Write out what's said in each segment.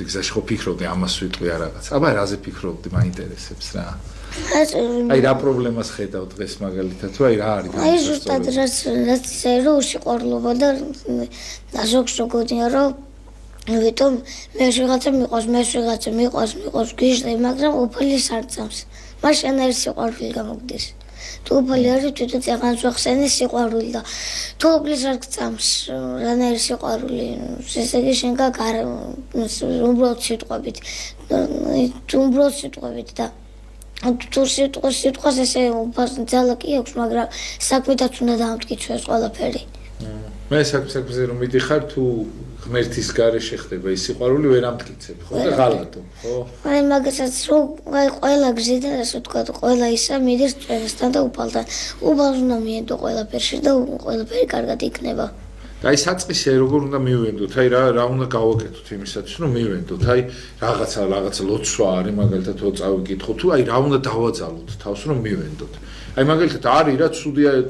გზაში ხო ფიქრობდი ამას ვიტყვი რა რაღაც. აბა რაზე ფიქრობდი, მაინტერესებს რა. აი რა პრობლემას ხედავ დღეს მაგალითად, თუ აი რა არის აი ზუსტად რაც რომ სიყვარულობა და ზოგს გქონია რომ ვიტომ მე ვიღაცა მიყვარს გიჟდე, მაგრამ უფალის არ წამს. მაშინ არის სიყვარული გამოგდის. თუ უფალი არის თვითონ წეღანს ვახსენე სიყვარული და თუ უფლის არ გწამს რანაირი სიყვარული ესე იგი შენ გაგარ უბრალოდ სიტყვებით და თუ სიტყვას ესე ძალა კი აქვს, მაგრამ საქმეთაც უნდა დაამტკიცოს ყველაფერი. მე საქმეზე რომ მიდიხარ თუ ღმერთის გარეშე ხდება ის სიყვარული ვერ ამტკიცებ, ხო და ღალატო, ხო? აი მაგასაც რომ აი ყველა გზიდან ასე ვთქვა, ყველა ისა მიდის წვენასთან და უფალთან. უფალს უნდა მიენდო ყველაფერში და ყველაფერი კარგად იქნება. აი საწყისე როგორ უნდა მივენდოთ, აი რა უნდა გავაკეთოთ იმისათვის რომ მივენდოთ, აი რაღაცა ლოცვა არის მაგალითად რო წავიკითხოთ, თუ აი რა უნდა დავაძალოთ თავს რომ მივენდოთ. აი მაგალითად არის რა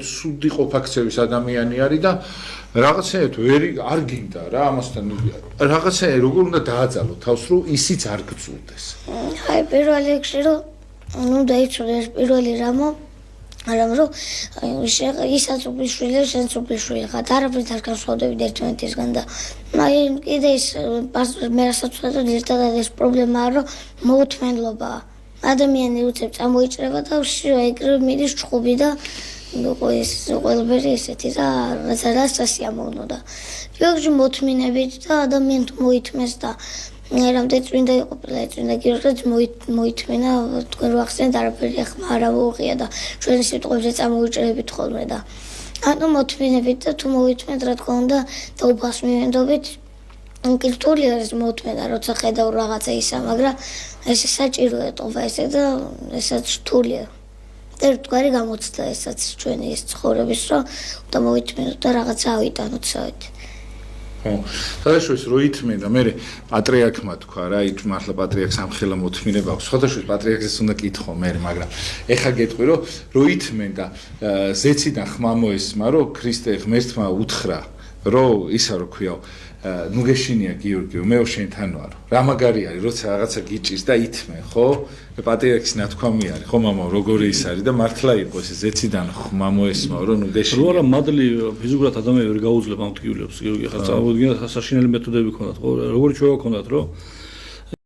ცუდი ყოფაქცევის ადამიანი არის და რაღაცეეთ არ გინდა რა ამასთან რაღაცა როგორ უნდა დააძალოთ თავს რომ ისიც არ გწულდეს. აი პირველ რიგში რომ უნდა იცოდეს პირველი რამო რომ ისაც უფლიშვილი შენც უფლიშვილი ხარ, არაფრით არ განსხვავდებით ერთმანეთისგან და აი კიდე ის მე რასაც ვთქვი ერთადად ეს პრობლემაა რომ მოუთმენლობაა. ადამიანი უცებ წამოიჭრება და ეგრევე მიდის ჩხუბი და ეს ყველაფერი ესეთი რა სასიამოვნო და ჯოგში მოთმინებით და ადამიანს მოითმეს და რამდენი წმინდა იყოფილა წმინდა გიორგიც მოითმენა თქვენ რო ახსენეთ არაფერი ახლა არ აუღია და ჩვენი სიტყვებზე წამოიჭრებით ხოლმე და ანუ მოთმინებით და თუ მოითმეთ რა თქმა უნდა და უფალს მივენდობით კულტურული არის მოთმენა როცა ხედავ რაღაცა ისა მაგრამ ესე საჭიროა ტოვა ესე და ესაც რთულია და ერთგვარი გამოცდა ესაც ჩვენი ეს ცხოვრების რომ და მოითმენოთ და რაღაცა ავიტანოთ საერთოდ სხვადასხვის რო ითმენდა მე პატრიარქმა თქვა რა იქ მართლა პატრიარქს ამხელა მოთმინება აქვს სხვადასხვის პატრიარქს უნდა კითხო მე მაგრამ ეხა გეტყვი რომ ითმენდა ზეციდან ხმა მოესმა რომ ქრისტე ღმერთმა უთხრა რომ ისა რო ქვიაო ნუ გეშინია გიორგიო მე შენთან ვარ რა მაგარი არის როცა რაღაცა გიჭირს და ითმე ხო პატრიარქის ნათქვამი არის ხო мама როგორი ის არის და მართლა იყო ეს ზეციდან ხმა მოესმა რომ ნუ გეშინია რო არა მადლი ფიზიკურად ადამიანი ვერ გაუძლებ ამ ტკივილებს გიორგი ხა წავოდგინე საშინელი მეთოდები ქონდათ ხო როგორი ჩვევა ქონდათ რომ